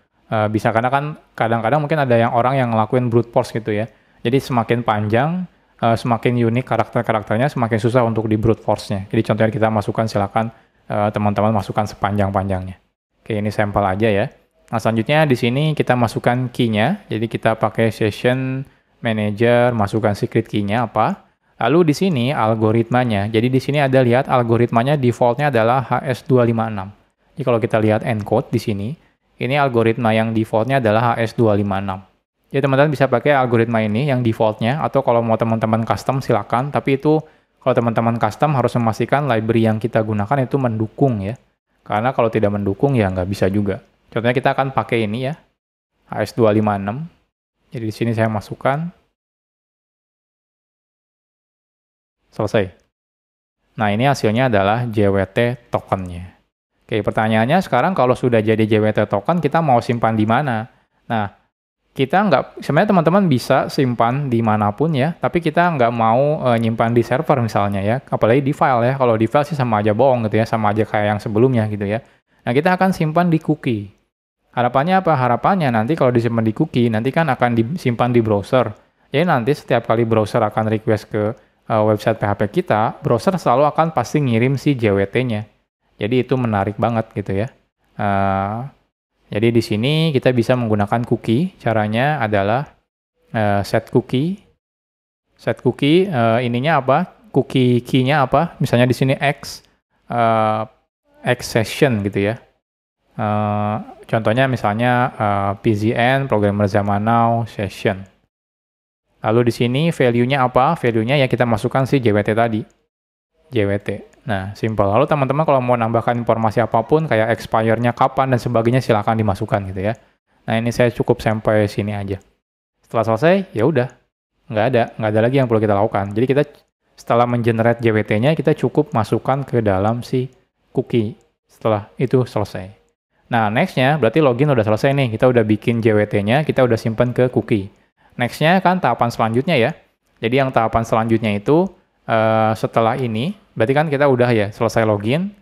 bisa, karena kan kadang-kadang mungkin ada orang yang ngelakuin brute force gitu ya. Jadi semakin panjang, semakin unik karakter-karakternya, semakin susah untuk di brute force-nya. Jadi contohnya kita masukkan, silakan teman-teman masukkan sepanjang-panjangnya. Oke, ini sampel aja ya. Nah, selanjutnya di sini kita masukkan key-nya. Jadi kita pakai session manager, masukkan secret key-nya apa. Lalu di sini algoritmanya. Jadi di sini ada lihat algoritmanya default-nya adalah HS256. Jadi kalau kita lihat encode di sini, ini algoritma yang default-nya adalah HS256. Jadi teman-teman bisa pakai algoritma ini yang default-nya, atau kalau mau teman-teman custom silakan. Tapi itu kalau teman-teman custom harus memastikan library yang kita gunakan itu mendukung ya. Karena kalau tidak mendukung ya nggak bisa juga. Contohnya kita akan pakai ini ya, HS256. Jadi di sini saya masukkan. Selesai. Nah, ini hasilnya adalah JWT token-nya. Oke, pertanyaannya sekarang kalau sudah jadi JWT token, kita mau simpan di mana? Nah, kita sebenarnya teman-teman bisa simpan dimanapun ya, tapi kita nggak mau nyimpan di server misalnya ya, apalagi di file ya. Kalau di file sih sama aja bohong gitu ya, sama aja kayak yang sebelumnya gitu ya. Nah, kita akan simpan di cookie. Harapannya apa? Harapannya nanti kalau disimpan di cookie, nanti kan akan disimpan di browser. Jadi nanti setiap kali browser akan request ke website PHP kita, browser selalu akan pasti ngirim si JWT-nya. Jadi itu menarik banget gitu ya. Jadi di sini kita bisa menggunakan cookie. Caranya adalah set cookie. Set cookie ininya apa? Cookie key-nya apa? Misalnya di sini X session gitu ya. Contohnya misalnya PZN Programmer Zaman Now session. Lalu di sini value-nya apa? Value-nya ya kita masukkan si JWT tadi. JWT. Nah, simple. Lalu teman-teman kalau mau nambahkan informasi apapun, kayak expire-nya kapan dan sebagainya, silakan dimasukkan gitu ya. Nah, ini saya cukup sampai sini aja. Setelah selesai, ya udah. Nggak ada lagi yang perlu kita lakukan. Jadi kita setelah mengenerate JWT-nya, kita cukup masukkan ke dalam si cookie. Setelah itu selesai. Nah, next-nya berarti login udah selesai nih. Kita udah bikin JWT-nya, kita udah simpan ke cookie. Next-nya kan tahapan selanjutnya ya. Jadi yang tahapan selanjutnya itu setelah ini, berarti kan kita udah ya selesai login,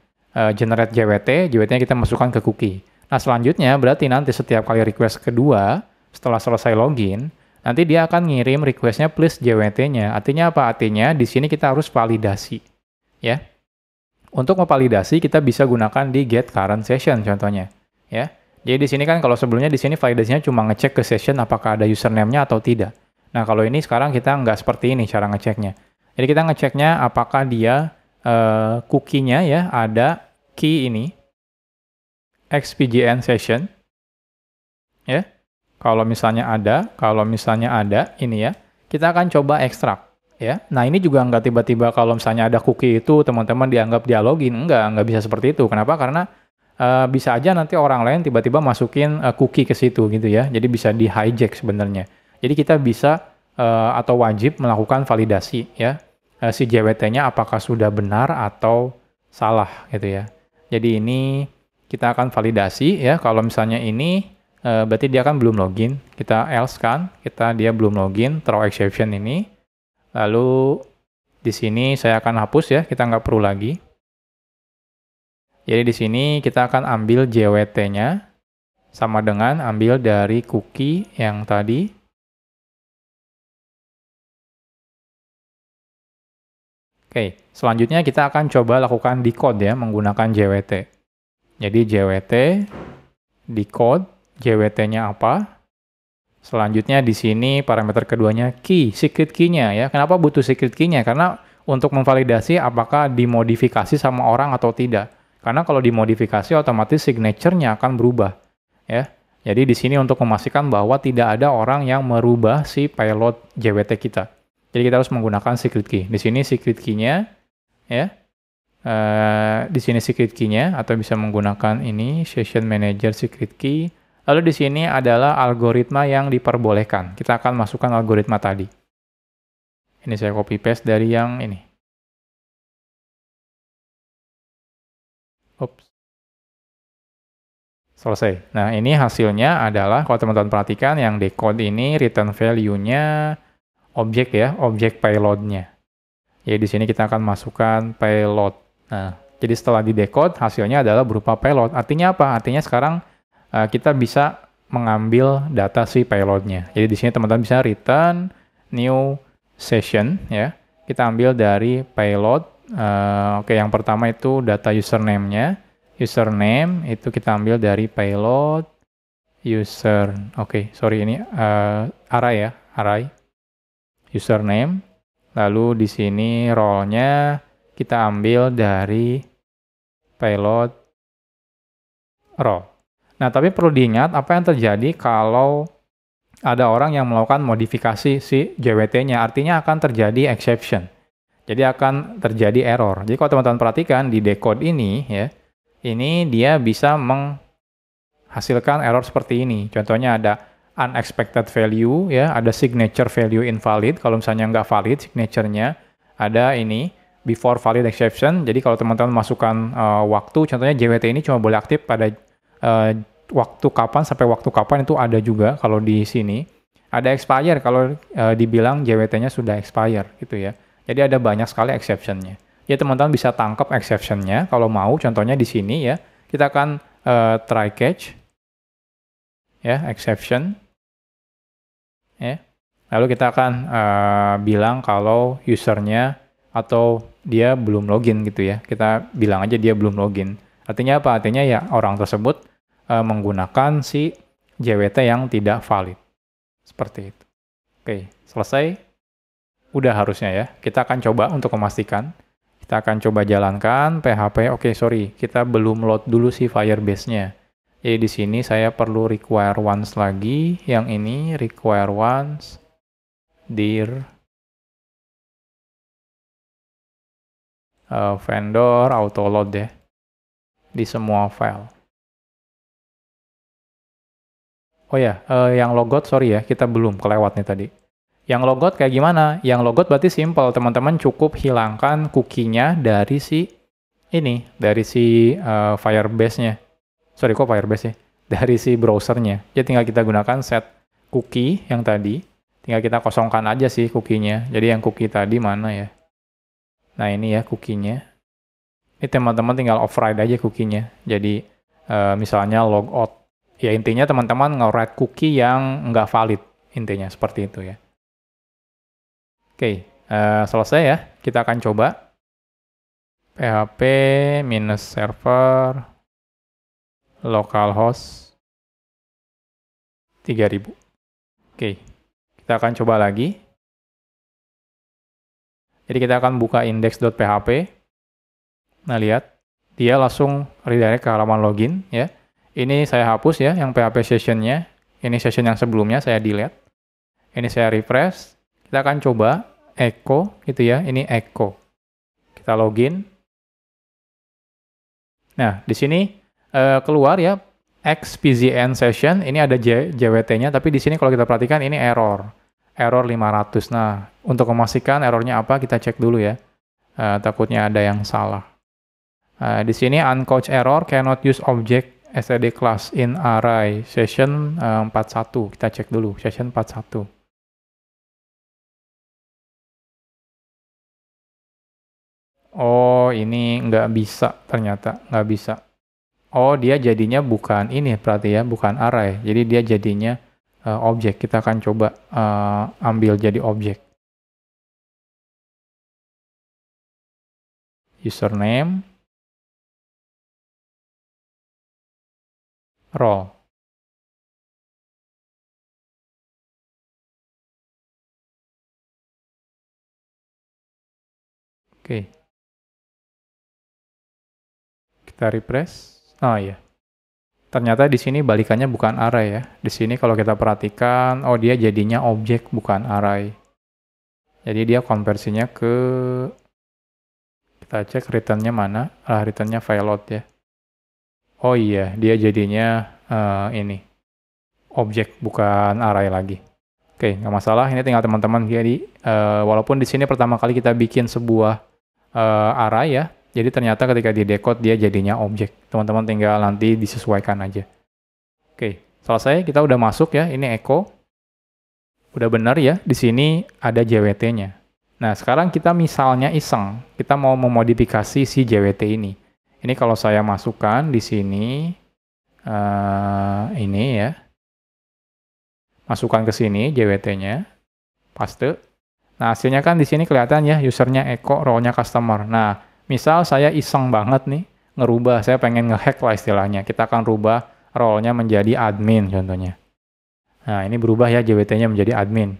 generate JWT, JWT-nya kita masukkan ke cookie. Nah selanjutnya berarti nanti setiap kali request kedua, setelah selesai login, nanti dia akan ngirim request-nya plus JWT-nya. Artinya apa? Artinya di sini kita harus validasi. Ya. Untuk memvalidasi kita bisa gunakan di get current session contohnya. Ya. Jadi di sini kan kalau sebelumnya di sini validasinya cuma ngecek ke session apakah ada username-nya atau tidak. Nah kalau ini sekarang kita nggak seperti ini cara ngeceknya. Jadi kita ngeceknya apakah dia cookie-nya ya ada key ini xpgn session. Ya. Kalau misalnya ada ini ya, kita akan coba ekstrak. Ya. Nah ini juga nggak tiba-tiba kalau misalnya ada cookie itu teman-teman dianggap dia login. Nggak bisa seperti itu. Kenapa? Karena bisa aja nanti orang lain tiba-tiba masukin cookie ke situ gitu ya. Jadi bisa di hijack sebenarnya. Jadi kita bisa atau wajib melakukan validasi ya. Si JWT-nya apakah sudah benar atau salah gitu ya. Jadi ini kita akan validasi ya. Kalau misalnya ini berarti dia kan belum login. Kita else kan, dia belum login, throw exception ini. Lalu di sini saya akan hapus ya, kita nggak perlu lagi. Jadi di sini kita akan ambil JWT-nya sama dengan ambil dari cookie yang tadi. Oke, selanjutnya kita akan coba lakukan decode ya menggunakan JWT. Jadi JWT, decode, JWT-nya apa? Selanjutnya di sini parameter keduanya key, secret key-nya ya. Kenapa butuh secret key-nya? Karena untuk memvalidasi apakah dimodifikasi sama orang atau tidak. Karena kalau dimodifikasi otomatis signature-nya akan berubah ya. Jadi di sini untuk memastikan bahwa tidak ada orang yang merubah si payload JWT kita. Jadi kita harus menggunakan secret key. Di sini secret key-nya ya. Di sini secret key-nya atau bisa menggunakan ini session manager secret key. Lalu di sini adalah algoritma yang diperbolehkan. Kita akan masukkan algoritma tadi. Ini saya copy paste dari yang ini. Oops. Selesai. Nah, ini hasilnya adalah, kalau teman-teman perhatikan, yang decode ini return value-nya objek ya, objek payload-nya. Jadi di sini kita akan masukkan payload. Nah, jadi setelah di decode, hasilnya adalah berupa payload. Artinya apa? Artinya sekarang kita bisa mengambil data si payload-nya. Jadi di sini teman-teman bisa return new session ya. Kita ambil dari payload. Oke, yang pertama itu data username-nya. Username itu kita ambil dari payload user. Oke, sorry ini array ya, array username. Lalu di sini role-nya kita ambil dari payload role. Nah, tapi perlu diingat apa yang terjadi kalau ada orang yang melakukan modifikasi si JWT-nya. Artinya akan terjadi exception. Jadi akan terjadi error. Jadi kalau teman-teman perhatikan di decode ini ya, ini dia bisa menghasilkan error seperti ini. Contohnya ada unexpected value ya, ada signature value invalid. Kalau misalnya nggak valid signature-nya, ada ini before valid exception. Jadi kalau teman-teman masukkan waktu, contohnya JWT ini cuma boleh aktif pada waktu kapan sampai waktu kapan itu ada juga. Kalau di sini ada expire kalau dibilang JWT-nya sudah expire gitu ya. Jadi ada banyak sekali exception-nya. Ya teman-teman bisa tangkap exception-nya kalau mau. Contohnya di sini ya, kita akan try catch ya, exception ya. Lalu kita akan bilang kalau usernya atau dia belum login gitu ya. Kita bilang aja dia belum login. Artinya apa? Artinya ya orang tersebut menggunakan si JWT yang tidak valid. Seperti itu. Oke, selesai. Udah harusnya ya. Kita akan coba untuk memastikan. Kita akan coba jalankan PHP. Oke, sorry. Kita belum load dulu si Firebase-nya. Jadi di sini saya perlu require once lagi. Yang ini require once dir vendor auto load ya. Di semua file. Oh ya, yang logout sorry ya, kita belum kelewat nih tadi. Yang logout kayak gimana? Yang logout berarti simple, teman-teman cukup hilangkan cookie-nya dari si ini, dari si Firebase-nya. Sorry, kok Firebase ya? Dari si browser-nya. Jadi tinggal kita gunakan set cookie yang tadi. Tinggal kita kosongkan aja sih cookie-nya. Jadi yang cookie tadi mana ya? Nah ini ya cookie-nya. Ini teman-teman tinggal override aja cookie-nya. Jadi misalnya logout. Ya intinya teman-teman nge-write cookie yang nggak valid. Intinya seperti itu ya. Oke, selesai ya. Kita akan coba. PHP minus server localhost 3000. Oke, kita akan coba lagi. Jadi kita akan buka index.php. Nah, lihat. Dia langsung redirect ke halaman login ya. Ini saya hapus ya yang PHP session-nya. Ini session yang sebelumnya saya delete. Ini saya refresh. Kita akan coba echo gitu ya. Ini echo. Kita login. Nah, di sini keluar ya xpzn session. Ini ada JWT-nya, tapi di sini kalau kita perhatikan ini error. Error 500. Nah, untuk memastikan errornya apa, kita cek dulu ya. Takutnya ada yang salah. Di sini uncouched error cannot use object std class in array session 41. Kita cek dulu session 41. Oh, ini nggak bisa ternyata, nggak bisa. Oh, dia jadinya bukan ini berarti ya, bukan array. Jadi dia jadinya objek. Kita akan coba ambil jadi objek. Username, role. Oke. Kita refresh. Oh iya. Ternyata di sini balikannya bukan array ya. Di sini kalau kita perhatikan, oh dia jadinya objek bukan array. Jadi dia konversinya ke, kita cek return-nya mana. Return-nya failout ya. Oh iya, dia jadinya ini objek bukan array lagi. Oke, nggak masalah. Ini tinggal teman-teman jadi walaupun di sini pertama kali kita bikin sebuah array ya. Jadi ternyata ketika di decode dia jadinya objek. Teman-teman tinggal nanti disesuaikan aja. Oke, selesai. Kita udah masuk ya. Ini echo. Udah benar ya. Di sini ada JWT-nya. Nah, sekarang kita misalnya iseng. Kita mau memodifikasi si JWT ini. Ini kalau saya masukkan di sini, ini ya. Masukkan ke sini JWT-nya. Paste. Nah, hasilnya kan di sini kelihatan ya. Usernya echo, role-nya customer. Nah, misal saya iseng banget nih, ngerubah, saya pengen ngehack lah istilahnya. Kita akan rubah role-nya menjadi admin contohnya. Nah, ini berubah ya JWT-nya menjadi admin.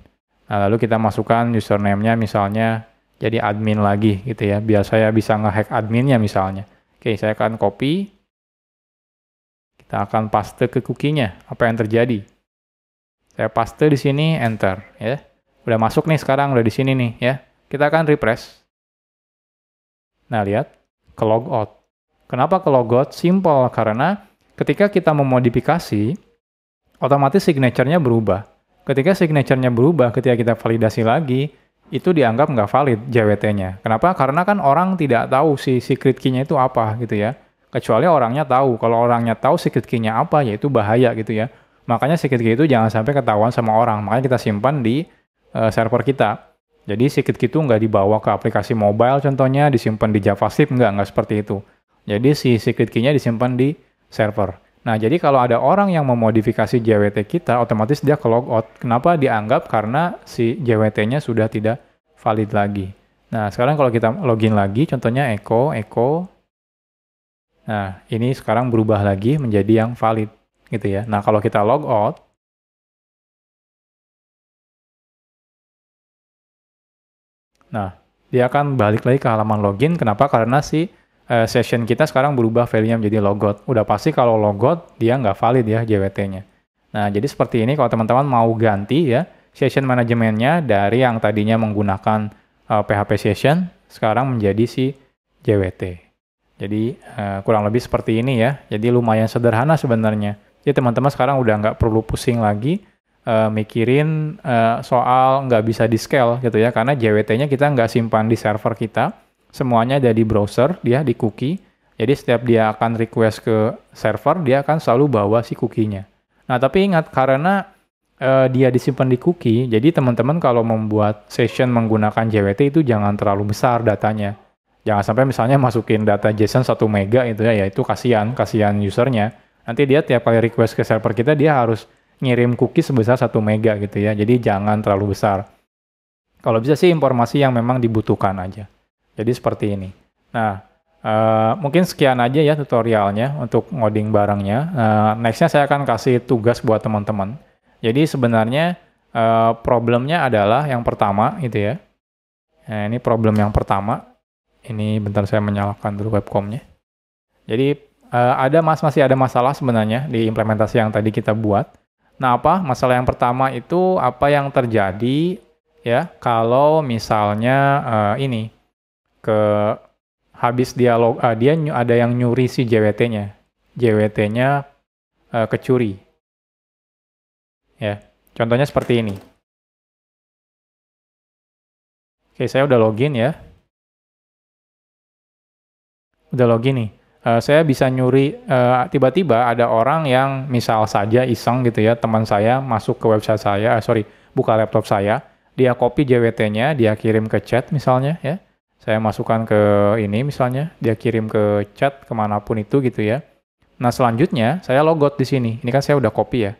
Nah, lalu kita masukkan username-nya misalnya jadi admin lagi gitu ya, biar saya bisa ngehack adminnya misalnya. Oke, saya akan copy. Kita akan paste ke cookie-nya. Apa yang terjadi? Saya paste di sini, enter ya. Udah masuk nih sekarang, udah di sini nih ya. Kita akan refresh. Nah, lihat, ke logout. Kenapa ke logout? Simple, karena ketika kita memodifikasi, otomatis signature-nya berubah. Ketika signature-nya berubah, ketika kita validasi lagi, itu dianggap nggak valid JWT-nya. Kenapa? Karena kan orang tidak tahu si secret key-nya itu apa gitu ya. Kecuali orangnya tahu. Kalau orangnya tahu secret key-nya apa, ya itu bahaya gitu ya. Makanya secret key itu jangan sampai ketahuan sama orang. Makanya kita simpan di server kita. Jadi secret key itu nggak dibawa ke aplikasi mobile contohnya, disimpan di JavaScript, nggak seperti itu. Jadi si secret key-nya disimpan di server. Nah, jadi kalau ada orang yang memodifikasi JWT kita, otomatis dia ke logout. Kenapa dianggap? Karena si JWT-nya sudah tidak valid lagi. Nah, sekarang kalau kita login lagi, contohnya echo. Nah, ini sekarang berubah lagi menjadi yang valid, gitu ya. Nah, kalau kita logout, nah, dia akan balik lagi ke halaman login. Kenapa? Karena si session kita sekarang berubah value-nya menjadi logout. Udah pasti kalau logout, dia nggak valid ya JWT-nya. Nah, jadi seperti ini kalau teman-teman mau ganti ya, session manajemennya dari yang tadinya menggunakan PHP session, sekarang menjadi si JWT. Jadi kurang lebih seperti ini ya. Jadi lumayan sederhana sebenarnya. Jadi teman-teman sekarang udah nggak perlu pusing lagi mikirin soal nggak bisa di-scale gitu ya. Karena JWT-nya kita nggak simpan di server kita. Semuanya ada di browser, dia di cookie. Jadi setiap dia akan request ke server, dia akan selalu bawa si cookie-nya. Nah, tapi ingat, karena dia disimpan di cookie, jadi teman-teman kalau membuat session menggunakan JWT itu jangan terlalu besar datanya. Jangan sampai misalnya masukin data JSON 1 mega itu ya itu kasihan usernya. Nanti dia tiap kali request ke server kita, dia harus ngirim cookie sebesar 1 mega gitu ya. Jadi jangan terlalu besar. Kalau bisa sih informasi yang memang dibutuhkan aja. Jadi seperti ini. Nah, mungkin sekian aja ya tutorialnya untuk ngoding barangnya. Nextnya saya akan kasih tugas buat teman-teman. Jadi sebenarnya problemnya adalah yang pertama gitu ya. Nah, ini problem yang pertama. Ini bentar saya menyalakan dulu webcamnya. Jadi masih ada masalah sebenarnya di implementasi yang tadi kita buat. Nah, masalah yang pertama itu apa yang terjadi ya kalau misalnya habis dia ada yang nyuri si JWT-nya. JWT-nya kecuri. Ya, contohnya seperti ini. Oke, saya udah login ya. Udah login nih. Saya bisa nyuri, tiba-tiba ada orang yang misal saja iseng gitu ya, teman saya masuk ke website saya, buka laptop saya, dia copy JWT-nya, dia kirim ke chat misalnya ya. Saya masukkan ke ini misalnya, dia kirim ke chat kemanapun itu gitu ya. Nah selanjutnya saya logout di sini. Ini kan saya udah copy ya.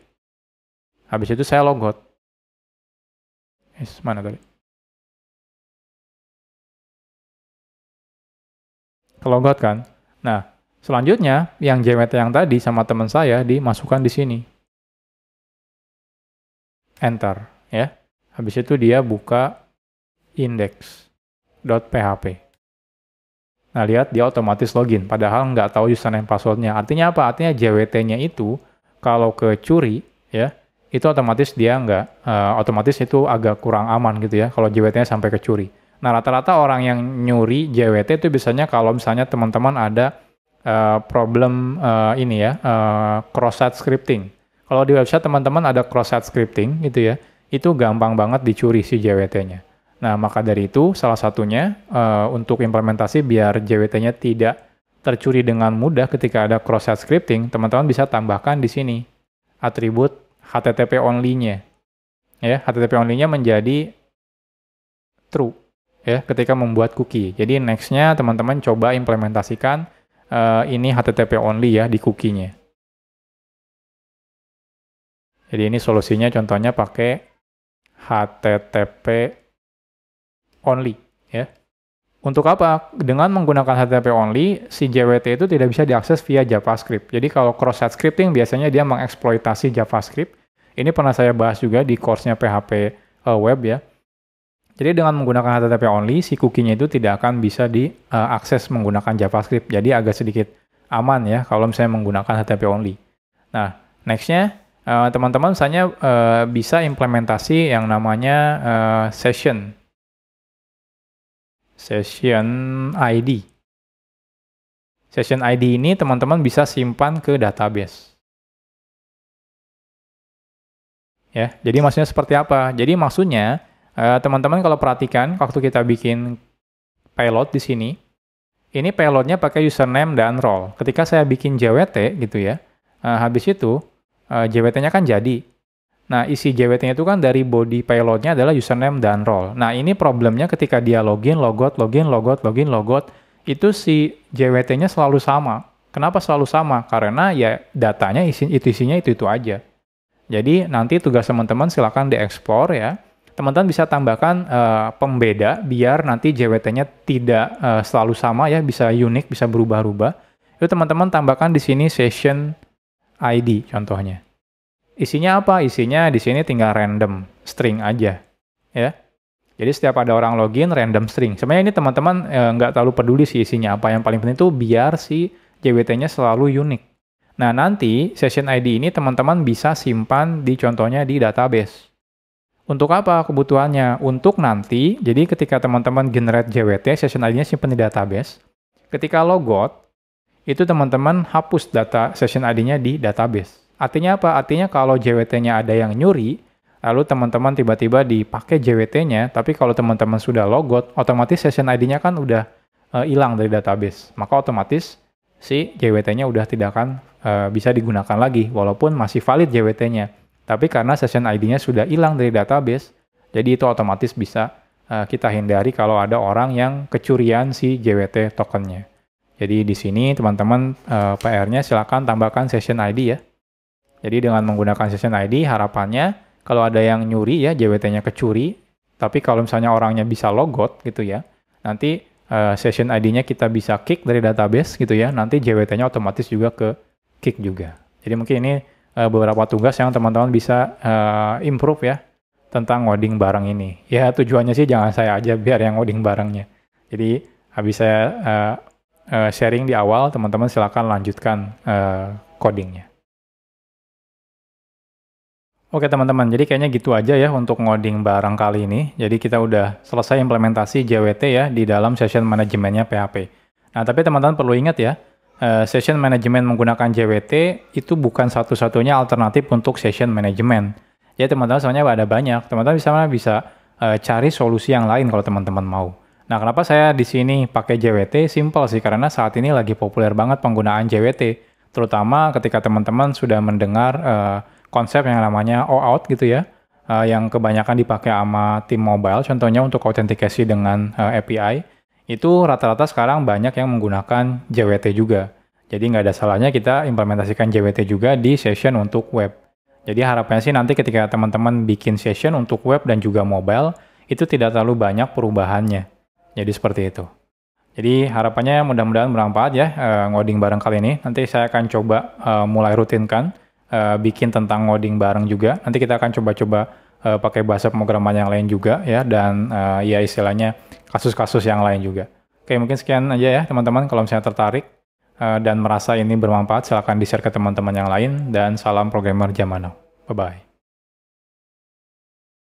Habis itu saya logout. Mana tadi? Logout kan. Nah, selanjutnya yang JWT yang tadi sama teman saya dimasukkan di sini. Enter ya. Habis itu dia buka index.php. Nah, lihat dia otomatis login padahal nggak tahu username passwordnya. Artinya apa? Artinya JWT-nya itu kalau kecuri ya, itu otomatis dia nggak otomatis itu agak kurang aman gitu ya kalau JWT-nya sampai kecuri. Nah, rata-rata orang yang nyuri JWT itu biasanya kalau misalnya teman-teman ada problem cross-site scripting. Kalau di website teman-teman ada cross-site scripting gitu ya, itu gampang banget dicuri si JWT-nya. Nah, maka dari itu salah satunya untuk implementasi biar JWT-nya tidak tercuri dengan mudah ketika ada cross-site scripting, teman-teman bisa tambahkan di sini atribut HTTP only-nya. Ya, HTTP only-nya menjadi true ya ketika membuat cookie. Jadi next-nya teman-teman coba implementasikan ini HTTP only ya di cookie-nya. Jadi ini solusinya contohnya pakai HTTP only ya. Untuk apa? Dengan menggunakan HTTP only, si JWT itu tidak bisa diakses via JavaScript. Jadi kalau cross-site scripting biasanya dia mengeksploitasi JavaScript. Ini pernah saya bahas juga di course-nya PHP web ya. Jadi dengan menggunakan HTTP only, si cookie-nya itu tidak akan bisa diakses menggunakan JavaScript. Jadi agak sedikit aman ya kalau misalnya menggunakan HTTP only. Nah, next-nya teman-teman misalnya bisa implementasi yang namanya session ID. Session ID ini teman-teman bisa simpan ke database. Ya, jadi maksudnya seperti apa? Jadi maksudnya teman-teman kalau perhatikan waktu kita bikin payload di sini, ini payloadnya pakai username dan role. Ketika saya bikin JWT gitu ya, habis itu JWT-nya kan jadi. Nah, isi JWT-nya itu kan dari body payload-nya adalah username dan role. Nah, ini problemnya ketika dia login, logout, itu si JWT-nya selalu sama. Kenapa selalu sama? Karena ya datanya isinya itu aja. Jadi nanti tugas teman-teman silakan diekspor ya. Teman-teman bisa tambahkan pembeda biar nanti JWT-nya tidak selalu sama ya, bisa unik, bisa berubah-ubah. Itu teman-teman tambahkan di sini session ID contohnya. Isinya apa? Isinya di sini tinggal random string aja ya. Jadi setiap ada orang login random string. Sebenarnya ini teman-teman nggak terlalu peduli sih isinya apa. Yang paling penting itu biar si JWT-nya selalu unik. Nah, nanti session ID ini teman-teman bisa simpan di contohnya di database. Untuk apa kebutuhannya? Untuk nanti, jadi ketika teman-teman generate JWT, session ID-nya simpan di database. Ketika logout, itu teman-teman hapus data session ID-nya di database. Artinya apa? Artinya kalau JWT-nya ada yang nyuri, lalu teman-teman tiba-tiba dipakai JWT-nya, tapi kalau teman-teman sudah logout, otomatis session ID-nya kan udah hilang dari database. Maka otomatis si JWT-nya udah tidak akan bisa digunakan lagi, walaupun masih valid JWT-nya. Tapi karena session ID-nya sudah hilang dari database, jadi itu otomatis bisa kita hindari kalau ada orang yang kecurian si JWT tokennya. Jadi di sini teman-teman PR-nya silakan tambahkan session ID ya. Jadi dengan menggunakan session ID harapannya kalau ada yang nyuri ya JWT-nya kecuri, tapi kalau misalnya orangnya bisa logout gitu ya, nanti session ID-nya kita bisa kick dari database gitu ya, nanti JWT-nya otomatis juga ke kick juga. Jadi mungkin ini beberapa tugas yang teman-teman bisa improve ya tentang ngoding bareng ini. Ya tujuannya sih jangan saya aja biar yang ngoding barengnya. Jadi habis saya sharing di awal, teman-teman silakan lanjutkan codingnya. Oke teman-teman, jadi kayaknya gitu aja ya untuk ngoding bareng kali ini. Jadi kita udah selesai implementasi JWT ya di dalam session manajemennya PHP. Nah tapi teman-teman perlu ingat ya, session management menggunakan JWT itu bukan satu-satunya alternatif untuk session management. Ya teman-teman sebenarnya ada banyak. Teman-teman bisa cari solusi yang lain kalau teman-teman mau. Nah kenapa saya di sini pakai JWT? Simple sih, karena saat ini lagi populer banget penggunaan JWT. Terutama ketika teman-teman sudah mendengar konsep yang namanya OAuth gitu ya, yang kebanyakan dipakai sama tim mobile, contohnya untuk autentikasi dengan API, itu rata-rata sekarang banyak yang menggunakan JWT juga. Jadi nggak ada salahnya kita implementasikan JWT juga di session untuk web. Jadi harapannya sih nanti ketika teman-teman bikin session untuk web dan juga mobile, itu tidak terlalu banyak perubahannya. Jadi seperti itu. Jadi harapannya mudah-mudahan bermanfaat ya ngoding bareng kali ini. Nanti saya akan coba mulai rutinkan. Bikin tentang ngoding bareng juga. Nanti kita akan coba-coba pakai bahasa pemrograman yang lain juga ya, dan ya istilahnya kasus-kasus yang lain juga. Oke, mungkin sekian aja ya teman-teman. Kalau misalnya tertarik dan merasa ini bermanfaat, silahkan di-share ke teman-teman yang lain, dan salam programmer zaman now. Bye-bye.